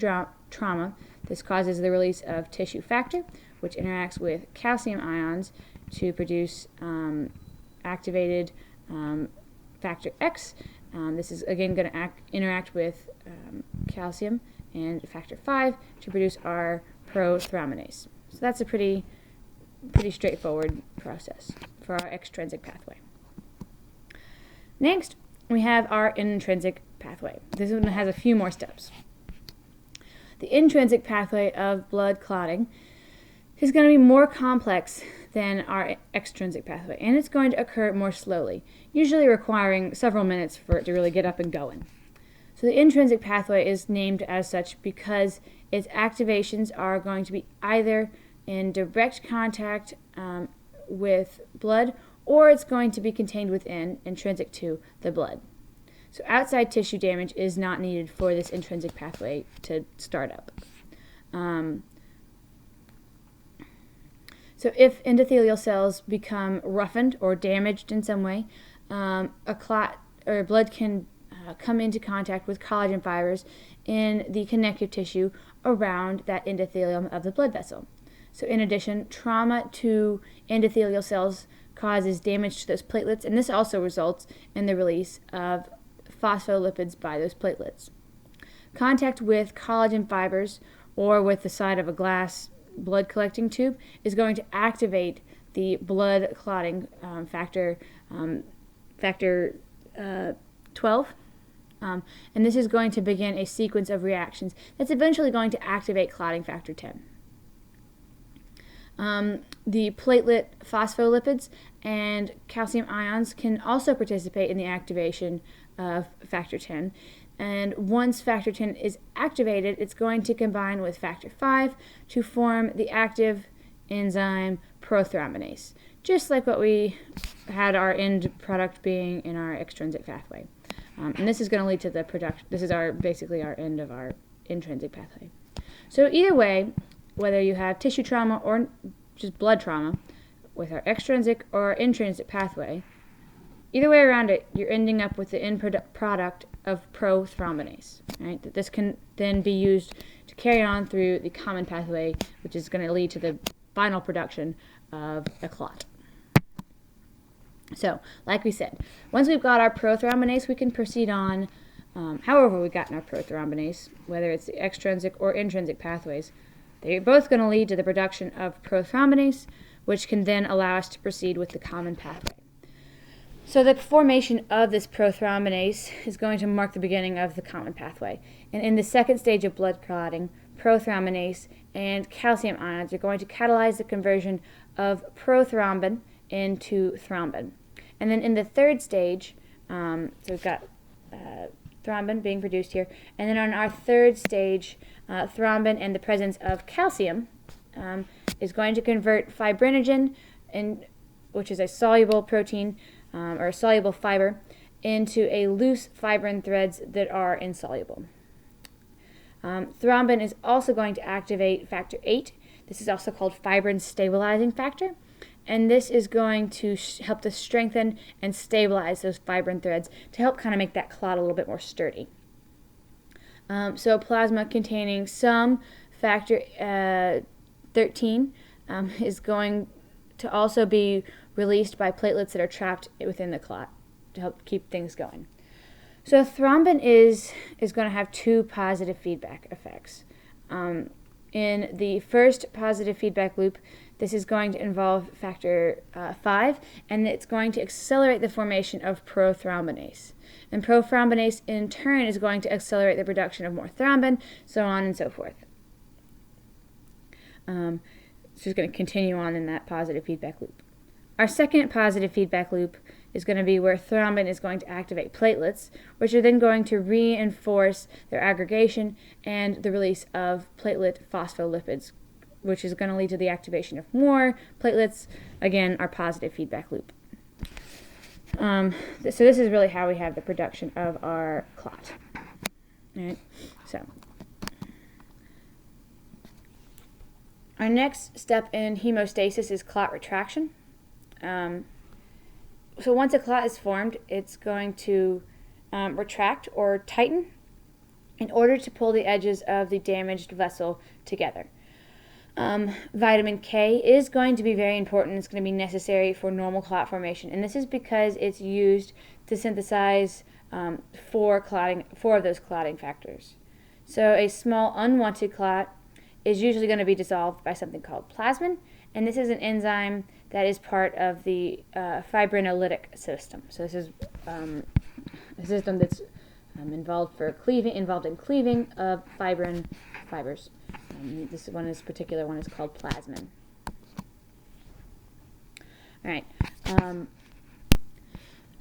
trauma. This causes the release of tissue factor, which interacts with calcium ions to produce activated factor X. This is again going to interact with calcium and factor 5 to produce our prothrombinase. So that's a pretty straightforward process for our extrinsic pathway. Next, we have our intrinsic pathway. This one has a few more steps. The intrinsic pathway of blood clotting is going to be more complex than our extrinsic pathway, and it's going to occur more slowly, usually requiring several minutes for it to really get up and going. So the intrinsic pathway is named as such because its activations are going to be either in direct contact with blood, or it's going to be contained within, intrinsic to, the blood. So outside tissue damage is not needed for this intrinsic pathway to start up. So if endothelial cells become roughened or damaged in some way, a clot or blood can come into contact with collagen fibers in the connective tissue around that endothelium of the blood vessel. So in addition, trauma to endothelial cells causes damage to those platelets, and this also results in the release of phospholipids by those platelets. Contact with collagen fibers or with the side of a glass blood collecting tube is going to activate the blood clotting factor 12. And this is going to begin a sequence of reactions that's eventually going to activate clotting factor 10. The platelet phospholipids and calcium ions can also participate in the activation of factor 10. And once factor 10 is activated, it's going to combine with factor 5 to form the active enzyme prothrombinase, just like what we had our end product being in our extrinsic pathway. And this is going to lead to the production. This is basically our end of our intrinsic pathway. So either way, whether you have tissue trauma or just blood trauma with our extrinsic or intrinsic pathway, either way around it, you're ending up with the end product of prothrombinase. Right? That this can then be used to carry on through the common pathway, which is going to lead to the final production of a clot. So, like we said, once we've got our prothrombinase, we can proceed on however we've gotten our prothrombinase, whether it's the extrinsic or intrinsic pathways. They're both going to lead to the production of prothrombinase, which can then allow us to proceed with the common pathway. So the formation of this prothrombinase is going to mark the beginning of the common pathway. And in the second stage of blood clotting, prothrombinase and calcium ions are going to catalyze the conversion of prothrombin into thrombin. And then in the third stage, so we've got thrombin being produced here, and then on our third stage, thrombin and the presence of calcium is going to convert fibrinogen, which is a soluble protein or a soluble fiber, into a loose fibrin threads that are insoluble. Thrombin is also going to activate factor 8. This is also called fibrin stabilizing factor. And this is going to help to strengthen and stabilize those fibrin threads to help kind of make that clot a little bit more sturdy. So plasma containing some factor 13 is going to also be released by platelets that are trapped within the clot to help keep things going. So thrombin is going to have two positive feedback effects. In the first positive feedback loop, this is going to involve factor 5, and it's going to accelerate the formation of prothrombinase. And prothrombinase, in turn, is going to accelerate the production of more thrombin, so on and so forth. So it's going to continue on in that positive feedback loop. Our second positive feedback loop is going to be where thrombin is going to activate platelets, which are then going to reinforce their aggregation and the release of platelet phospholipids, which is going to lead to the activation of more platelets, again, our positive feedback loop. So this is really how we have the production of our clot. All right, so our next step in hemostasis is clot retraction. So once a clot is formed, it's going to retract or tighten in order to pull the edges of the damaged vessel together. Vitamin K is going to be very important. It's going to be necessary for normal clot formation, and this is because it's used to synthesize four of those clotting factors. So a small unwanted clot is usually going to be dissolved by something called plasmin, and this is an enzyme that is part of the fibrinolytic system. So this is a system that's involved in cleaving of fibrin fibers. This particular one is called plasmin. All right.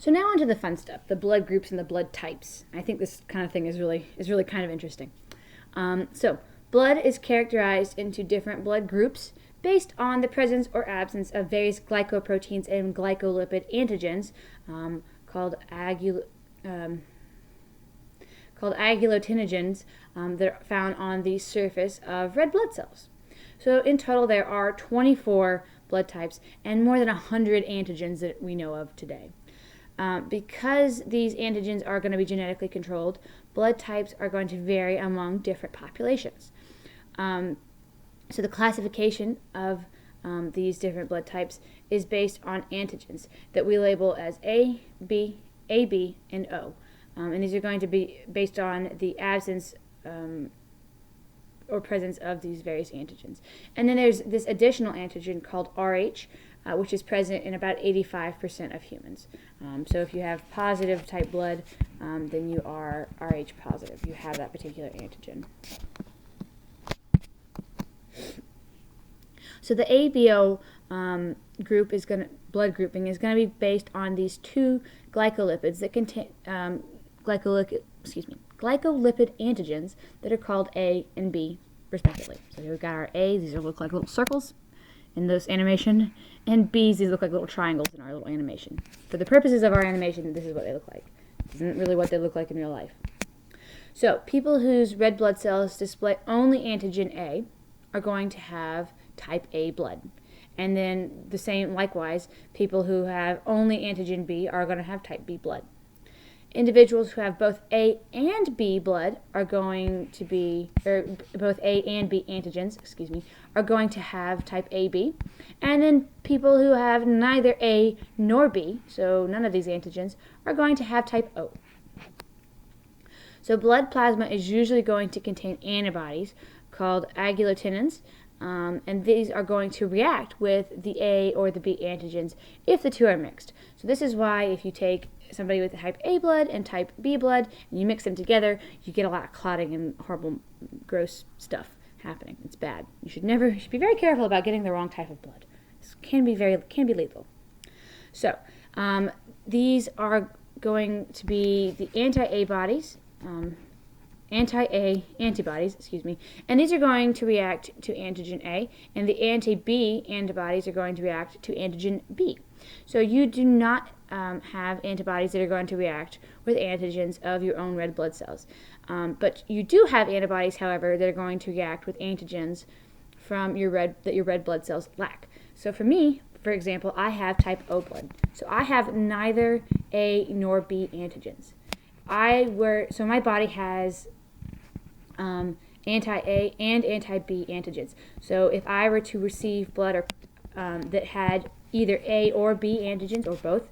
So now onto the fun stuff, the blood groups and the blood types. I think this kind of thing is really kind of interesting. So blood is characterized into different blood groups based on the presence or absence of various glycoproteins and glycolipid antigens called agglutinogens that are found on the surface of red blood cells. So in total there are 24 blood types and more than 100 antigens that we know of today. Because these antigens are going to be genetically controlled, blood types are going to vary among different populations. So the classification of these different blood types is based on antigens that we label as A, B, and O. And these are going to be based on the absence or presence of these various antigens. And then there's this additional antigen called Rh, which is present in about 85% of humans. So if you have positive type blood, then you are Rh positive. You have that particular antigen. So the ABO group is blood grouping is going to be based on these two glycolipids that contain glycolipid antigens that are called A and B respectively. So here we've got our A, these look like little circles in this animation, and B's, these look like little triangles in our little animation. For the purposes of our animation, this is what they look like. This isn't really what they look like in real life. So people whose red blood cells display only antigen A are going to have type A blood. And then the same, likewise, people who have only antigen B are going to have type B blood. Individuals who have both A and B blood are going to be, or both A and B antigens, are going to have type AB. And then people who have neither A nor B, so none of these antigens, are going to have type O. So blood plasma is usually going to contain antibodies called agglutinins, and these are going to react with the A or the B antigens if the two are mixed. So this is why if you take somebody with type A blood and type B blood and you mix them together, you get a lot of clotting and horrible, gross stuff happening. It's bad. You should be very careful about getting the wrong type of blood. This can be lethal. So these are going to be the anti-A bodies. Anti-A antibodies, and these are going to react to antigen A, and the anti-B antibodies are going to react to antigen B. So you do not have antibodies that are going to react with antigens of your own red blood cells. But you do have antibodies, however, that are going to react with antigens from that your red blood cells lack. So for me, for example, I have type O blood. So I have neither A nor B antigens. So my body has anti-A and anti-B antigens. So if I were to receive blood that had either A or B antigens, or both,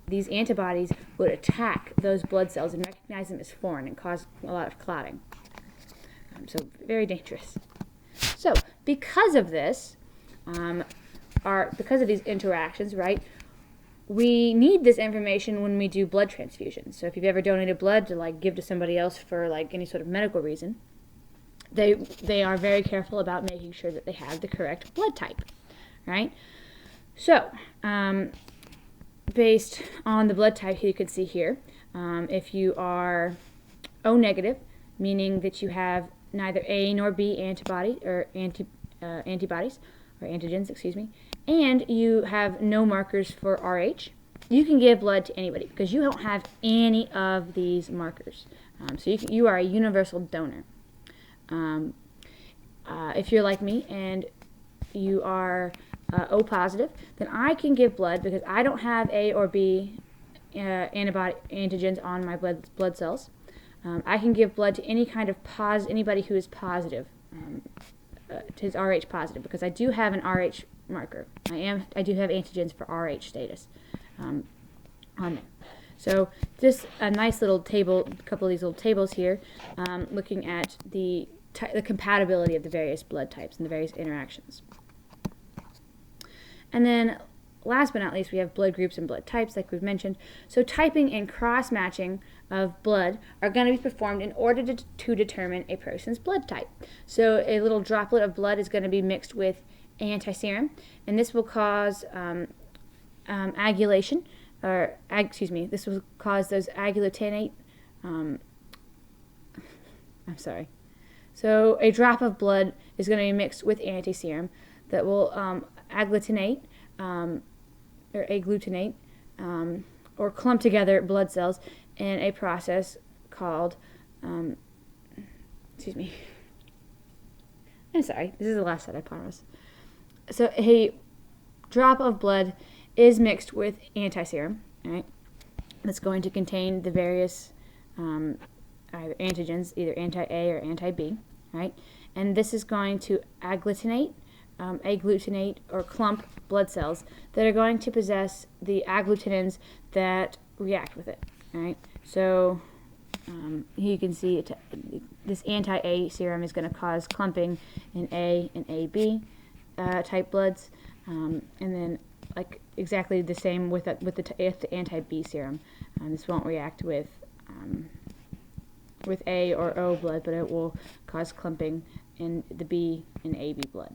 these antibodies would attack those blood cells and recognize them as foreign and cause a lot of clotting. So very dangerous. So because of this, because of these interactions, right, we need this information when we do blood transfusions. So if you've ever donated blood to give to somebody else for any sort of medical reason, they are very careful about making sure that they have the correct blood type, right? So based on the blood type you can see here, if you are O negative, meaning that you have neither A nor B antibodies or antigens, and you have no markers for Rh, you can give blood to anybody because you don't have any of these markers. So you are a universal donor. If you're like me and you are O positive, then I can give blood because I don't have A or B antigens on my blood cells. I can give blood to any kind of anybody who is positive, is Rh positive, because I do have an Rh marker. I do have antigens for Rh status on there. So just a nice little table, a couple of these little tables here, looking at the compatibility of the various blood types and the various interactions. And then last but not least, we have blood groups and blood types, like we've mentioned. So typing and cross-matching of blood are going to be performed in order to determine a person's blood type. So a little droplet of blood is going to be mixed with antiserum, and this will cause agglutinin, this will cause those agglutinate, So a drop of blood is going to be mixed with antiserum that will agglutinate or agglutinate or clump together blood cells in a process called, I'm sorry, this is the last set, I promise. So a drop of blood is mixed with antiserum, right? That's going to contain the various either antigens, either anti-A or anti-B, right? And this is going to agglutinate, or clump blood cells that are going to possess the agglutinins that react with it, right? So here you can see this anti-A serum is going to cause clumping in A and AB type bloods, and then like exactly the same with the anti-B serum. This won't react with A or O blood, but it will cause clumping in the B and AB blood.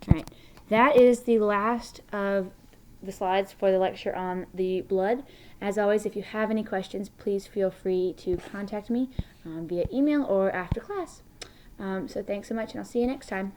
All right, that is the last of the slides for the lecture on the blood. As always, if you have any questions, please feel free to contact me via email or after class. So thanks so much, and I'll see you next time.